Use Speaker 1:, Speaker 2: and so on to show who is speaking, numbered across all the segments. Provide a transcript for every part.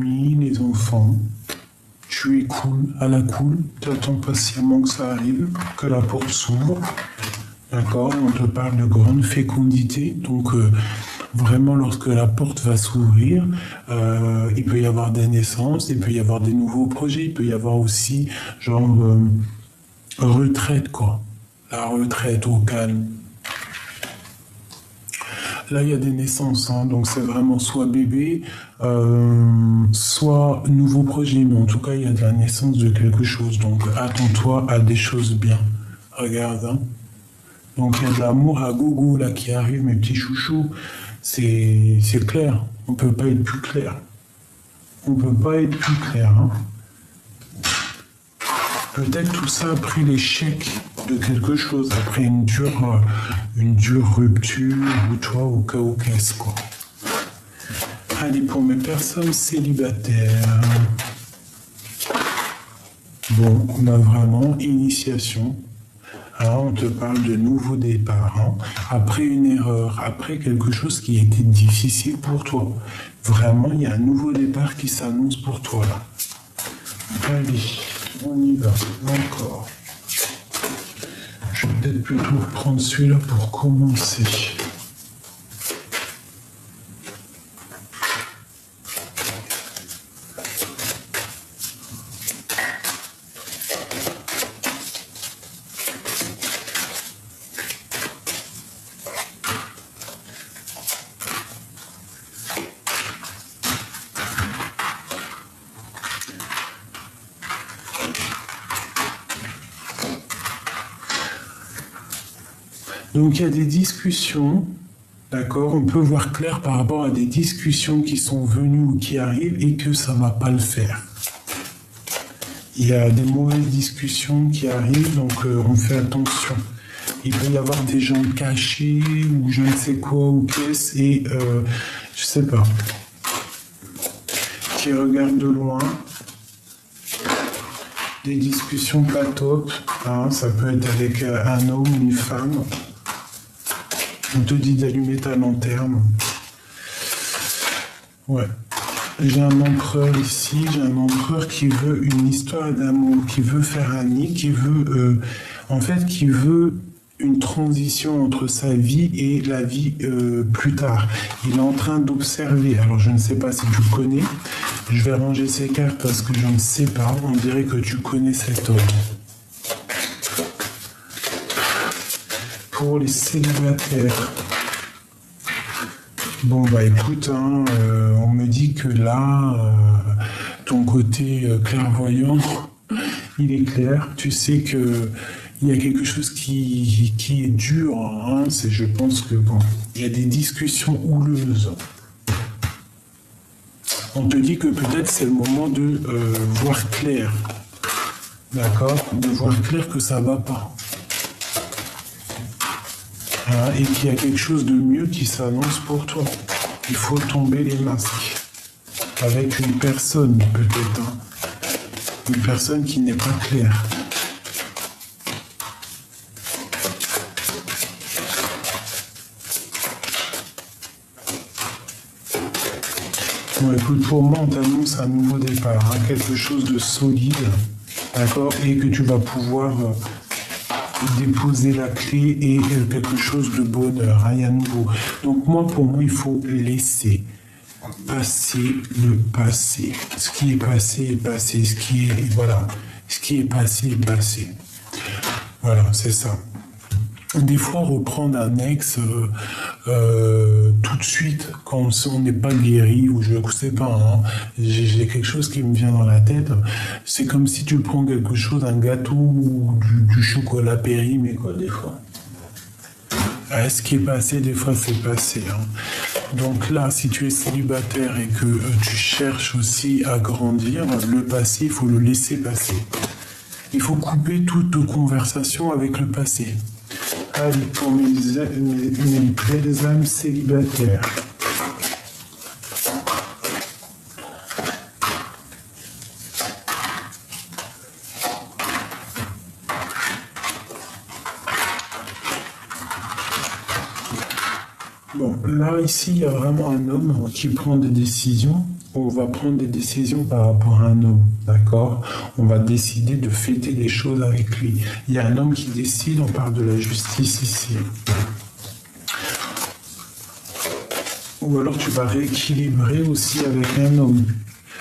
Speaker 1: les enfants. Tu es cool, à la cool, tu attends patiemment que ça arrive, que la porte s'ouvre. D'accord? On te parle de grande fécondité. Donc, vraiment, lorsque la porte va s'ouvrir, il peut y avoir des naissances, il peut y avoir des nouveaux projets, il peut y avoir aussi, genre, retraite, quoi. La retraite au calme. Là, il y a des naissances, hein, donc c'est vraiment soit bébé, soit nouveau projet. Mais en tout cas, il y a de la naissance de quelque chose. Donc, attends-toi à des choses bien. Regarde, hein. Donc, il y a de l'amour à gogo là qui arrive, mes petits chouchous. C'est clair. On peut pas être plus clair. On peut pas être plus clair, hein. Peut-être tout ça après l'échec de quelque chose, après une dure rupture, ou toi, au cas où qu'est-ce quoi. Allez, pour mes personnes célibataires. Bon, on a vraiment initiation. Alors, on te parle de nouveau départ, hein. Après une erreur, après quelque chose qui a été difficile pour toi. Vraiment, il y a un nouveau départ qui s'annonce pour toi, là. Allez, on y va, encore. Je vais peut-être plutôt prendre celui-là pour commencer. Donc il y a des discussions, d'accord, on peut voir clair par rapport à des discussions qui sont venues ou qui arrivent et que ça ne va pas le faire. Il y a des mauvaises discussions qui arrivent, donc on fait attention. Il peut y avoir des gens cachés ou je ne sais quoi ou qu'est-ce et je sais pas, qui regardent de loin. Des discussions pas top, hein, ça peut être avec un homme, une femme. On te dit d'allumer ta lanterne. Ouais. J'ai un empereur ici, j'ai un empereur qui veut une histoire d'amour, qui veut faire un nid, qui veut, qui veut une transition entre sa vie et la vie plus tard. Il est en train d'observer. Alors, je ne sais pas si tu le connais. Je vais ranger ces cartes parce que je ne sais pas. On dirait que tu connais cet homme. Pour les célibataires. Bon, bah écoute, hein, on me dit que là, ton côté clairvoyant, il est clair. Tu sais que il y a quelque chose qui est dur. Hein, je pense que bon, il y a des discussions houleuses. On te dit que peut-être c'est le moment de voir clair. D'accord? De voir clair que ça va pas. Hein, et qu'il y a quelque chose de mieux qui s'annonce pour toi. Il faut tomber les masques. Avec une personne, peut-être. Hein. Une personne qui n'est pas claire. Bon, écoute, pour moi, on t'annonce un nouveau départ. Hein, quelque chose de solide. D'accord? Et que tu vas pouvoir... déposer la clé et quelque chose de bonheur, hein, il y a nouveau. Donc pour moi, il faut laisser passer le passé. Ce qui est passé est passé. Ce qui est passé est passé. Voilà, c'est ça. Des fois, reprendre un ex tout de suite, quand on n'est pas guéri, ou je ne sais pas, hein, j'ai quelque chose qui me vient dans la tête. C'est comme si tu prends quelque chose, un gâteau ou du chocolat périmé, quoi, des fois. Ce qui est passé, des fois, c'est passé. Hein. Donc là, si tu es célibataire et que tu cherches aussi à grandir, le passé, il faut le laisser passer. Il faut couper toute conversation avec le passé. Allez, pour mes belles âmes célibataires. Bon, là, ici, il y a vraiment un homme qui prend des décisions on va prendre des décisions par rapport à un homme, d'accord? On va décider de fêter des choses avec lui. Il y a un homme qui décide, on parle de la justice ici. Ou alors tu vas rééquilibrer aussi avec un homme.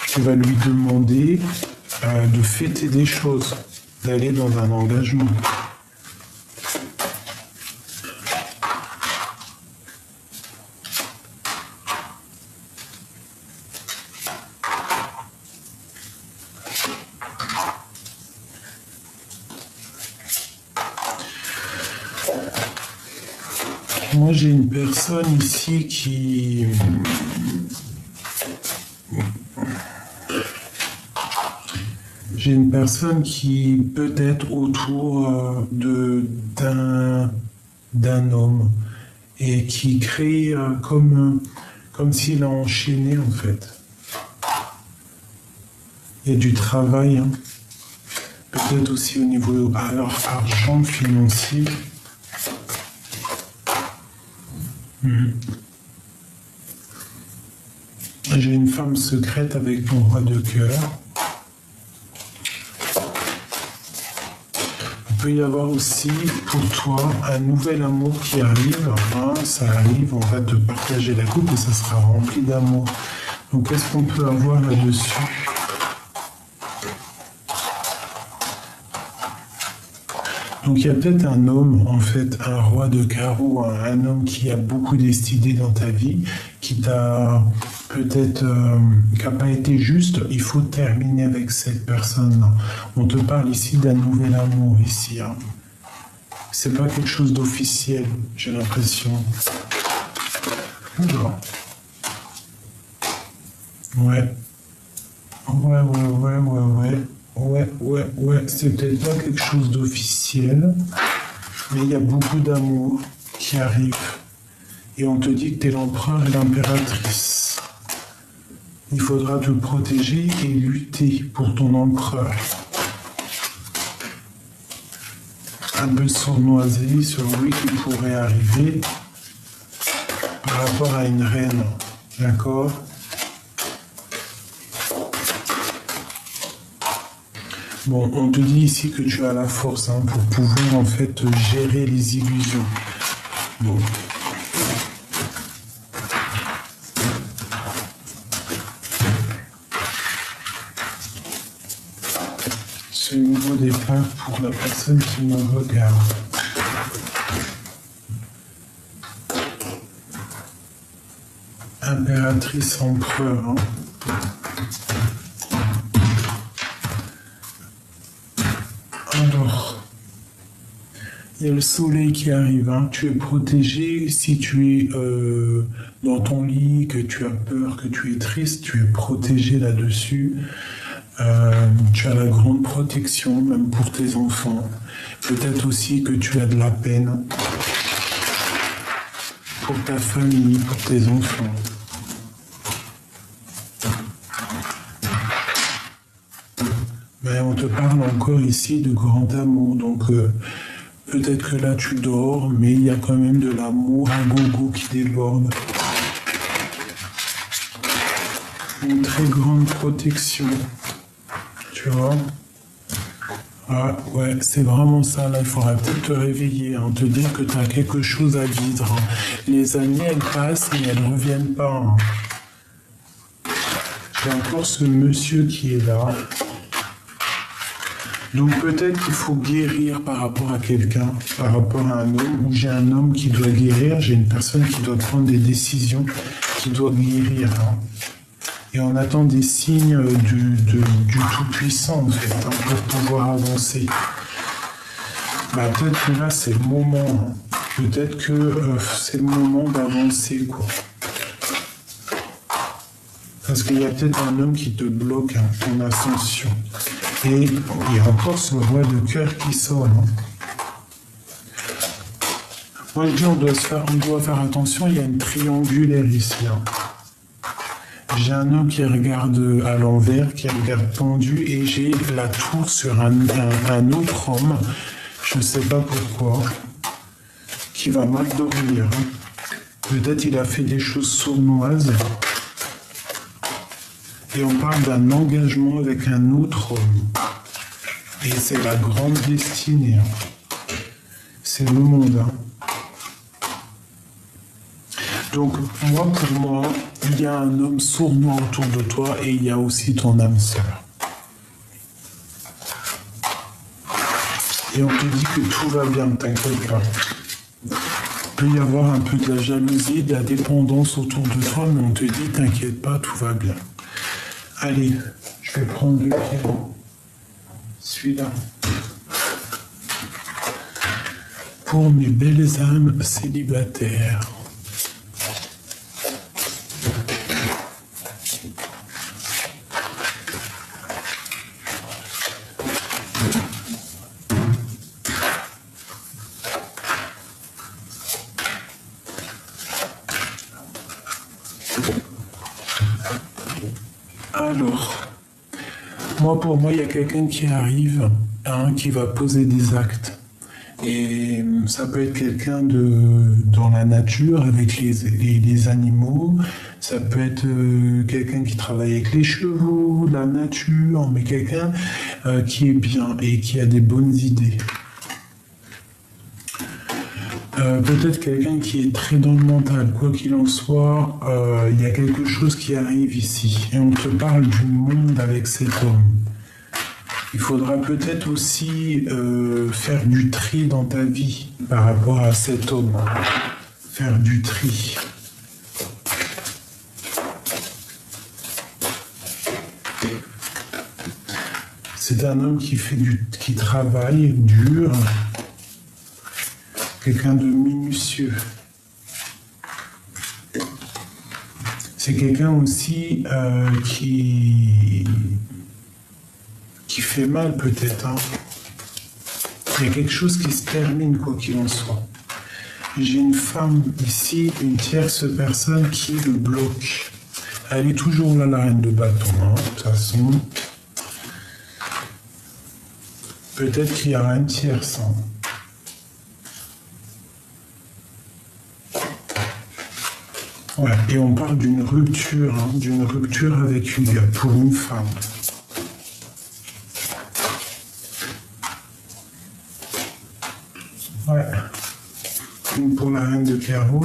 Speaker 1: Tu vas lui demander de fêter des choses, d'aller dans un engagement. Moi, j'ai une personne ici qui... J'ai une personne qui peut être autour d'un homme et qui crée comme s'il a enchaîné, en fait. Il y a du travail, hein. Peut-être aussi au niveau argent, financier. J'ai une femme secrète avec mon roi de cœur. Il peut y avoir aussi pour toi un nouvel amour qui arrive. Hein, ça arrive, on va te partager la coupe et ça sera rempli d'amour. Donc qu'est-ce qu'on peut avoir là-dessus ? Donc il y a peut-être un homme, en fait, un roi de carreau, un homme qui a beaucoup décidé dans ta vie, qui t'a peut-être, qui n'a pas été juste. Il faut terminer avec cette personne-là. On te parle ici d'un nouvel amour, ici. Hein. C'est pas quelque chose d'officiel, j'ai l'impression. Oula. Ouais. Ouais, c'est peut-être pas quelque chose d'officiel, mais il y a beaucoup d'amour qui arrive. Et on te dit que tu es l'empereur et l'impératrice. Il faudra te protéger et lutter pour ton empereur. Un peu sournoisé sur lui qui pourrait arriver par rapport à une reine. D'accord ? Bon, on te dit ici que tu as la force pour pouvoir en fait gérer les illusions. Bon. C'est le nouveau départ pour la personne qui me regarde. Impératrice empereur. Hein. Alors, il y a le soleil qui arrive, hein. Tu es protégé si tu es dans ton lit, que tu as peur, que tu es triste, tu es protégé là-dessus. Tu as la grande protection, même pour tes enfants. Peut-être aussi que tu as de la peine pour ta famille, pour tes enfants. Mais on te parle encore ici de grand amour, donc peut-être que là tu dors, mais il y a quand même de l'amour à gogo qui déborde. Une très grande protection, tu vois. Ah ouais, c'est vraiment ça, là, il faudra peut-être te réveiller, hein, te dire que tu as quelque chose à vivre. Hein. Les années, elles passent, mais elles ne reviennent pas. Hein. J'ai encore ce monsieur qui est là. Donc peut-être qu'il faut guérir par rapport à quelqu'un, par rapport à un homme, ou j'ai un homme qui doit guérir, j'ai une personne qui doit prendre des décisions, qui doit guérir. Hein. Et on attend des signes du Tout-Puissant, en fait, hein, pour pouvoir avancer. Bah, peut-être que là, c'est le moment. Hein. Peut-être que c'est le moment d'avancer, quoi. Parce qu'il y a peut-être un homme qui te bloque, hein, ton ascension. Et il y a encore ce roi de cœur qui sort. Hein. Moi, je dis, on doit faire attention, il y a une triangulaire ici. Hein. J'ai un homme qui regarde à l'envers, qui regarde tendu, et j'ai la tour sur un autre homme, je ne sais pas pourquoi, qui va mal dormir. Hein. Peut-être il a fait des choses sournoises. Et on parle d'un engagement avec un autre homme. Et c'est la grande destinée. C'est le monde. Donc, pour moi, il y a un homme sournois autour de toi et il y a aussi ton âme sœur. Et on te dit que tout va bien, t'inquiète pas. Il peut y avoir un peu de la jalousie, de la dépendance autour de toi, mais on te dit, t'inquiète pas, tout va bien. Allez, je vais prendre le piano. Celui-là. Pour mes belles âmes célibataires. Alors, pour moi, il y a quelqu'un qui arrive, qui va poser des actes. Et ça peut être quelqu'un dans la nature, avec les animaux. Ça peut être quelqu'un qui travaille avec les chevaux, la nature, mais quelqu'un qui est bien et qui a des bonnes idées. Peut-être quelqu'un qui est très dans le mental. Quoi qu'il en soit, il y a quelque chose qui arrive ici. Et on te parle du monde avec cet homme. Il faudra peut-être aussi faire du tri dans ta vie par rapport à cet homme. Faire du tri. C'est un homme qui travaille dur. Quelqu'un de minutieux. C'est quelqu'un aussi qui fait mal peut-être. Il y a quelque chose qui se termine quoi qu'il en soit. J'ai une femme ici, une tierce personne qui le bloque. Elle est toujours là, la reine de bâton. De toute façon, peut-être qu'il y aura une tierce. Ouais, et on parle d'une rupture avec une pour une femme. Ouais. Une pour la reine de carreau.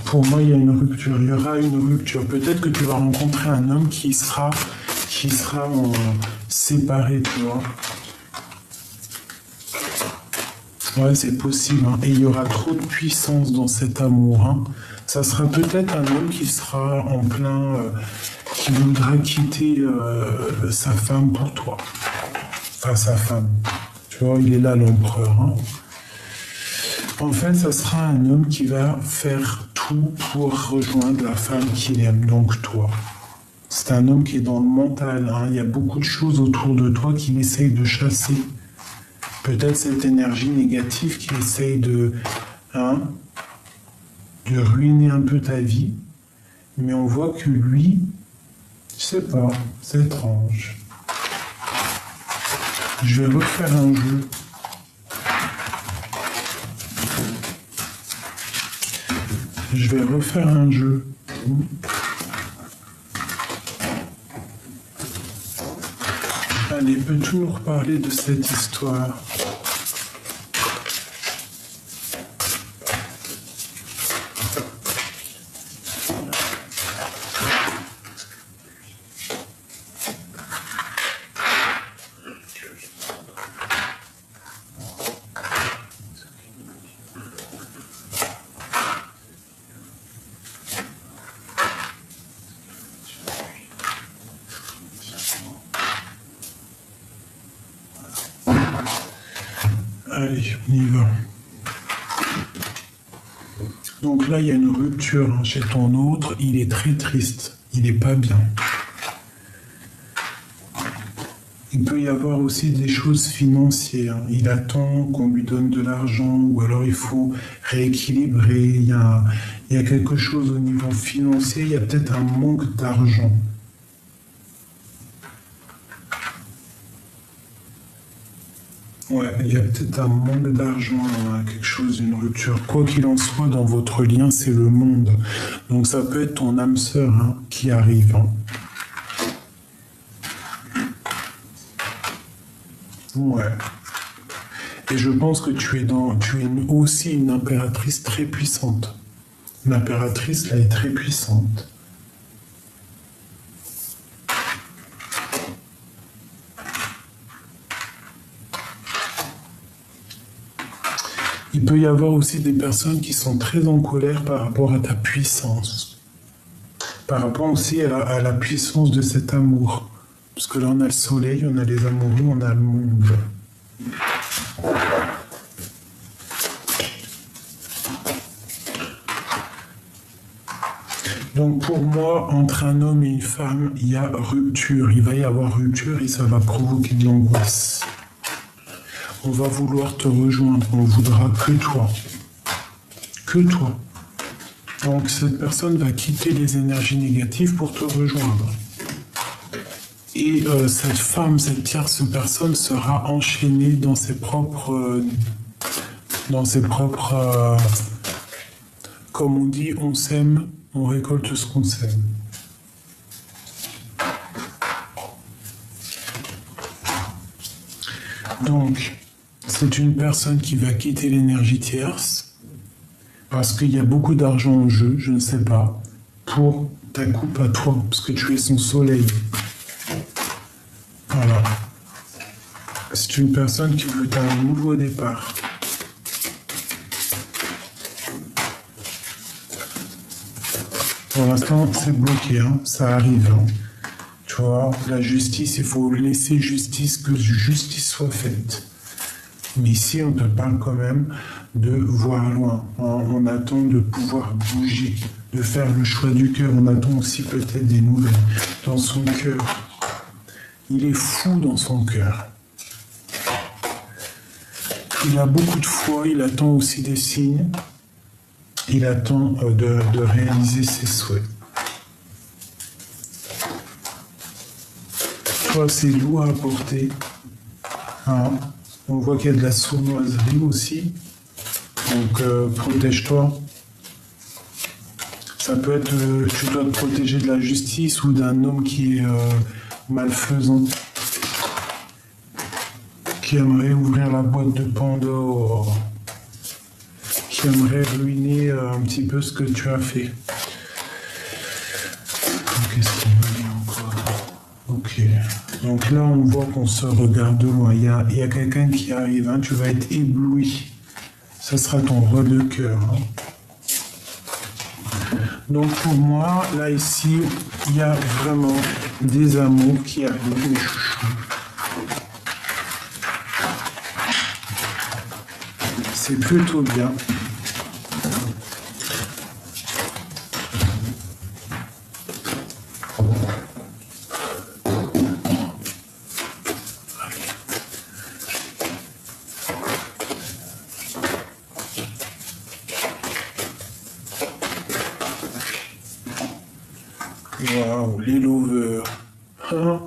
Speaker 1: Pour moi, il y a une rupture. Il y aura une rupture. Peut-être que tu vas rencontrer un homme qui sera séparé, tu vois. Ouais, c'est possible. Et il y aura trop de puissance dans cet amour. Ça sera peut-être un homme qui sera en plein... qui voudra quitter sa femme pour toi. Enfin, sa femme. Tu vois, il est là, l'empereur. En fait, ça sera un homme qui va faire tout pour rejoindre la femme qu'il aime, donc toi. C'est un homme qui est dans le mental. Il y a beaucoup de choses autour de toi qu'il essaye de chasser. Peut-être cette énergie négative qui essaye de ruiner un peu ta vie. Mais on voit que lui, je sais pas, c'est étrange. Je vais refaire un jeu. Je vais refaire un jeu. Allez, peux-tu nous reparler de cette histoire ? Allez, on y va. Donc là, il y a une rupture chez ton autre. Il est très triste. Il n'est pas bien. Il peut y avoir aussi des choses financières. Il attend qu'on lui donne de l'argent ou alors il faut rééquilibrer. Il y a quelque chose au niveau financier. Il y a peut-être un manque d'argent. Ouais, il y a peut-être un manque d'argent, hein, quelque chose, une rupture. Quoi qu'il en soit, dans votre lien, c'est le monde. Donc ça peut être ton âme sœur hein, qui arrive. Hein. Ouais. Et je pense que tu es aussi une impératrice très puissante. L'impératrice, elle est très puissante. Il peut y avoir aussi des personnes qui sont très en colère par rapport à ta puissance. Par rapport aussi à la puissance de cet amour. Parce que là, on a le soleil, on a les amoureux, on a le monde. Donc pour moi, entre un homme et une femme, il y a rupture. Il va y avoir rupture et ça va provoquer de l'angoisse. On va vouloir te rejoindre, on voudra que toi. Que toi. Donc cette personne va quitter les énergies négatives pour te rejoindre. Et cette femme, cette tierce personne sera enchaînée dans ses propres... comme on dit, on sème, on récolte ce qu'on sème. Donc, c'est une personne qui va quitter l'énergie tierce parce qu'il y a beaucoup d'argent en jeu, je ne sais pas, pour ta coupe à toi, parce que tu es son soleil. Voilà. C'est une personne qui veut un nouveau départ. Pour l'instant, c'est bloqué, hein. Ça arrive. Hein. Tu vois, la justice, il faut laisser justice, que justice soit faite. Mais ici, on te parle quand même de voir loin. On attend de pouvoir bouger, de faire le choix du cœur. On attend aussi peut-être des nouvelles dans son cœur. Il est fou dans son cœur. Il a beaucoup de foi, il attend aussi des signes. Il attend de réaliser ses souhaits. Toi, c'est lourd à porter. Hein. On voit qu'il y a de la sournoiserie aussi. Donc, protège-toi. Ça peut être, tu dois te protéger de la justice ou d'un homme qui est malfaisant, qui aimerait ouvrir la boîte de Pandore, qui aimerait ruiner un petit peu ce que tu as fait. Qu'est-ce qu'il me dit encore? Ok. Donc là, on voit qu'on se regarde de loin. Il y a quelqu'un qui arrive, hein. Tu vas être ébloui. Ça sera ton roi de cœur. Hein. Donc pour moi, là, ici, il y a vraiment des amours qui arrivent, mes chouchous. C'est plutôt bien. Waouh, les lovers. Hein?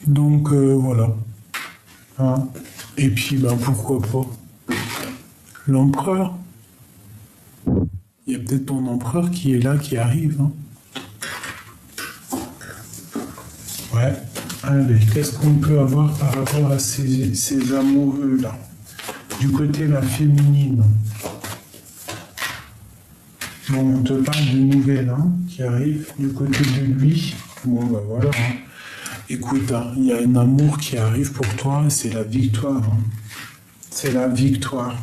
Speaker 1: Donc voilà. Hein? Et puis ben pourquoi pas l'empereur. Il y a peut-être ton empereur qui est là, qui arrive. Hein? Ouais. Allez, qu'est-ce qu'on peut avoir par rapport à ces amoureux là? Du côté la féminine. Bon, on te parle de nouvelles hein, qui arrivent du côté de lui. Bon, ben voilà. Hein. Écoute, hein, il y a un amour qui arrive pour toi, c'est la victoire. Hein. C'est la victoire.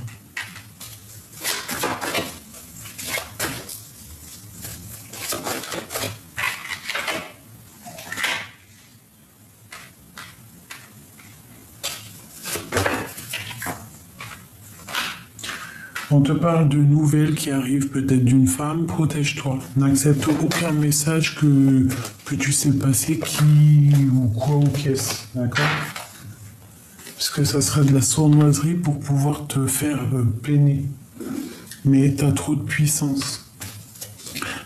Speaker 1: On te parle de nouvelles qui arrivent peut-être d'une femme, protège-toi. N'accepte aucun message que tu sais passer qui ou quoi ou qu'est-ce, d'accord? Parce que ça sera de la sournoiserie pour pouvoir te faire peiner. Mais t'as trop de puissance.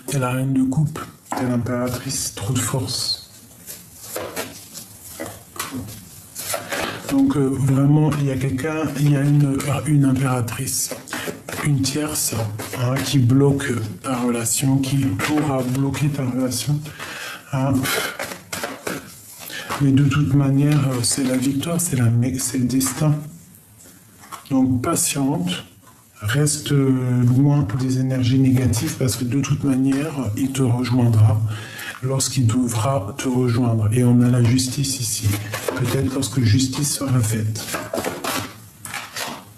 Speaker 1: T'es la reine de coupe, t'es l'impératrice, trop de force. Donc vraiment, il y a quelqu'un, il y a une impératrice, une tierce qui bloque ta relation, qui pourra bloquer ta relation. Hein. Mais de toute manière, c'est la victoire, c'est le destin. Donc patiente, reste loin des énergies négatives parce que de toute manière, il te rejoindra lorsqu'il devra te rejoindre. Et on a la justice ici. Peut-être lorsque justice sera faite.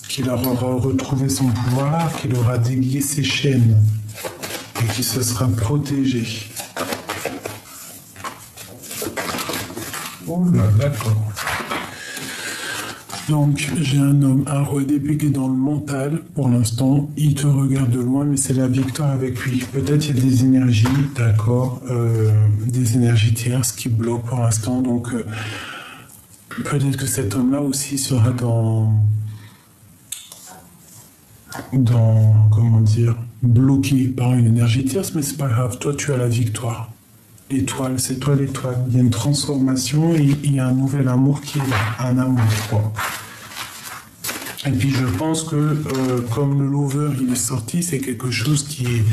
Speaker 1: Qu'il aura retrouvé son pouvoir, qu'il aura délié ses chaînes et qu'il se sera protégé. Oh là, d'accord. Donc, j'ai un homme, un roi d'épée qui est dans le mental, pour l'instant. Il te regarde de loin, mais c'est la victoire avec lui. Peut-être il y a des énergies, d'accord, des énergies tierces qui bloquent pour l'instant. Donc, peut-être que cet homme-là aussi sera comment dire, bloqué par une énergie tierce, mais c'est pas grave. Toi, tu as la victoire. L'étoile, c'est toi l'étoile. Il y a une transformation et il y a un nouvel amour qui est là. Un amour, quoi. Et puis je pense que comme le lover il est sorti, c'est quelque chose qui est,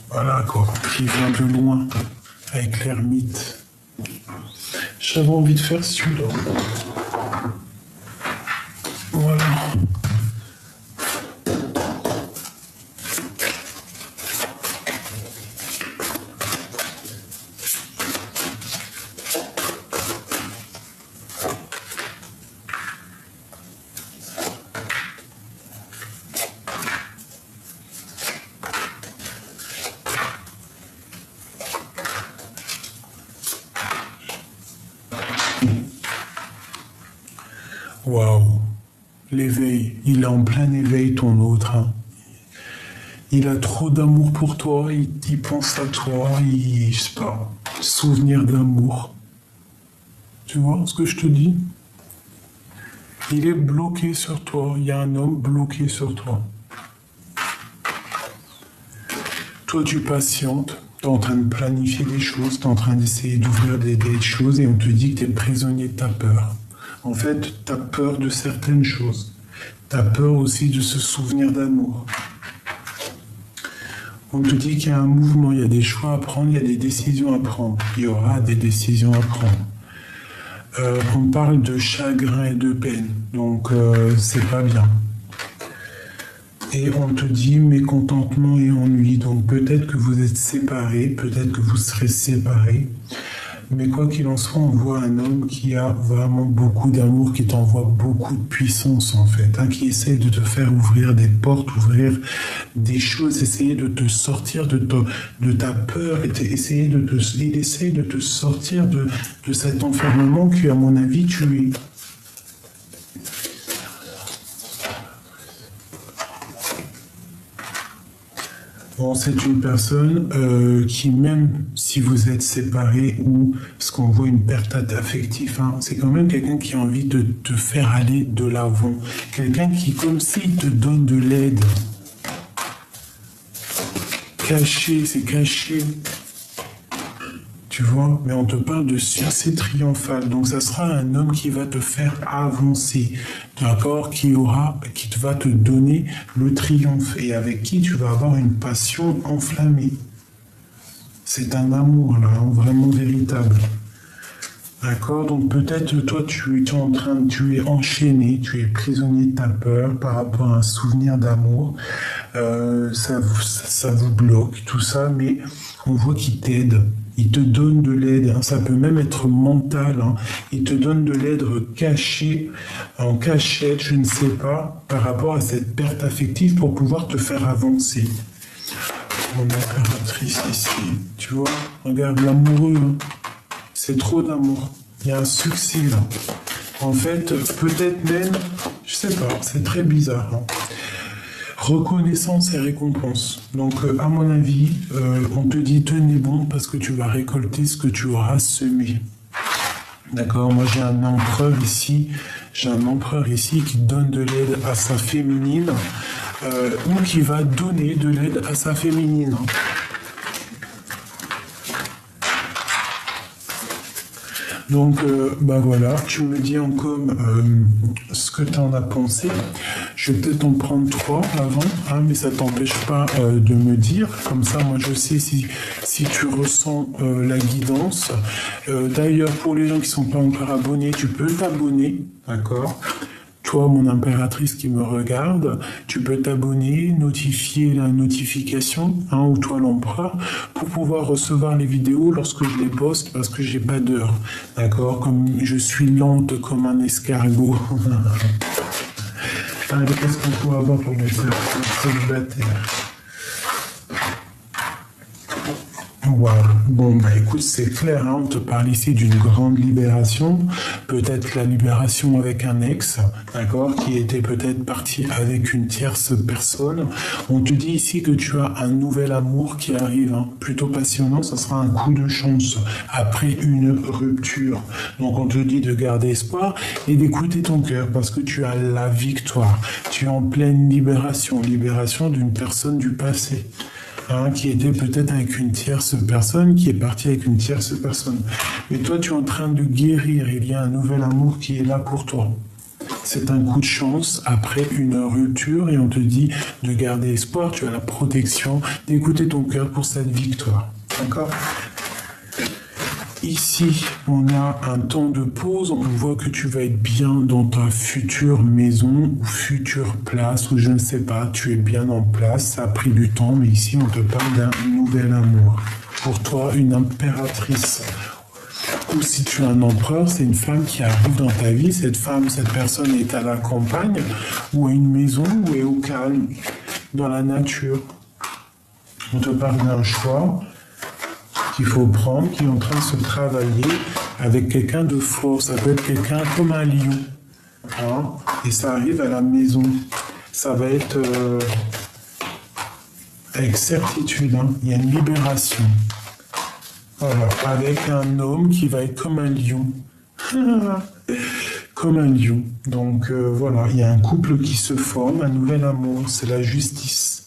Speaker 1: voilà quoi, qui vient de loin, avec l'ermite. J'avais envie de faire celui-là. Voilà. Waouh, l'éveil, il est en plein éveil ton autre. Hein. Il a trop d'amour pour toi, il pense à toi, je sais pas, souvenir d'amour. Tu vois ce que je te dis? Il est bloqué sur toi, il y a un homme bloqué sur toi. Toi tu patientes, tu es en train de planifier des choses, tu es en train d'essayer d'ouvrir des choses et on te dit que tu es prisonnier de ta peur. En fait, tu as peur de certaines choses. Tu as peur aussi de ce souvenir d'amour. On te dit qu'il y a un mouvement, il y a des choix à prendre, il y a des décisions à prendre. Il y aura des décisions à prendre. On parle de chagrin et de peine, donc c'est pas bien. Et on te dit mécontentement et ennui, donc peut-être que vous êtes séparés, peut-être que vous serez séparés. Mais quoi qu'il en soit, on voit un homme qui a vraiment beaucoup d'amour, qui t'envoie beaucoup de puissance en fait, hein, qui essaie de te faire ouvrir des portes, ouvrir des choses, essayer de te sortir de ta peur, il essaie de te sortir de cet enfermement que, à mon avis, tu es. Bon, c'est une personne qui, même si vous êtes séparés ou ce qu'on voit une perte affective, hein, c'est quand même quelqu'un qui a envie de te faire aller de l'avant. Quelqu'un qui, comme s'il te donne de l'aide. Caché, c'est caché. Tu vois, mais on te parle de succès triomphal. Donc ça sera un homme qui va te faire avancer, d'accord, qui va te donner le triomphe et avec qui tu vas avoir une passion enflammée. C'est un amour là, hein, vraiment véritable. D'accord, donc peut-être toi tu es enchaîné, tu es prisonnier de ta peur par rapport à un souvenir d'amour. Ça vous bloque, tout ça, mais on voit qu'il t'aide. Il te donne de l'aide, hein, ça peut même être mental, hein. Il te donne de l'aide cachée, en cachette, je ne sais pas, par rapport à cette perte affective pour pouvoir te faire avancer. Mon impératrice ici, tu vois, regarde l'amoureux, hein. C'est trop d'amour, il y a un succès là. En fait, peut-être même, je sais pas, c'est très bizarre, hein. Reconnaissance et récompense. Donc, à mon avis, on te dit tenez bon parce que tu vas récolter ce que tu auras semé. D'accord, moi j'ai un empereur ici. Qui donne de l'aide à sa féminine ou qui va donner de l'aide à sa féminine. Donc, bah voilà, tu me dis en com ce que tu en as pensé. Je vais peut-être en prendre 3 avant, hein, mais ça t'empêche pas de me dire. Comme ça, moi, je sais si tu ressens la guidance. D'ailleurs, pour les gens qui sont pas encore abonnés, tu peux t'abonner, d'accord? Toi, mon impératrice qui me regarde, tu peux t'abonner, notifier la notification, hein, ou toi l'empereur, pour pouvoir recevoir les vidéos lorsque je les poste, parce que j'ai pas d'heure, d'accord? Comme je suis lente comme un escargot. Allez, qu'est-ce qu'on peut avoir pour mes célibataires? Wow. Bon, bah écoute, c'est clair, hein, on te parle ici d'une grande libération, peut-être la libération avec un ex, d'accord, qui était peut-être parti avec une tierce personne. On te dit ici que tu as un nouvel amour qui arrive, hein, plutôt passionnant, ça sera un coup de chance après une rupture. Donc on te dit de garder espoir et d'écouter ton cœur parce que tu as la victoire. Tu es en pleine libération, libération d'une personne du passé. Hein, qui était peut-être avec une tierce personne, qui est partie avec une tierce personne. Mais toi, tu es en train de guérir. Il y a un nouvel amour qui est là pour toi. C'est un coup de chance après une rupture et on te dit de garder espoir. Tu as la protection, d'écouter ton cœur pour cette victoire. D'accord ? Ici, on a un temps de pause. On voit que tu vas être bien dans ta future maison ou future place, ou je ne sais pas, tu es bien en place. Ça a pris du temps, mais ici, on te parle d'un nouvel amour. Pour toi, une impératrice. Ou si tu es un empereur, c'est une femme qui arrive dans ta vie. Cette femme, cette personne est à la campagne, ou à une maison, ou est au calme, dans la nature. On te parle d'un choix qu'il faut prendre, qui est en train de se travailler avec quelqu'un de fort. Ça peut être quelqu'un comme un lion. Hein, et ça arrive à la maison. Ça va être avec certitude. Hein, il y a une libération. Voilà, avec un homme qui va être comme un lion. Comme un lion. Donc voilà, il y a un couple qui se forme, un nouvel amour. C'est la justice.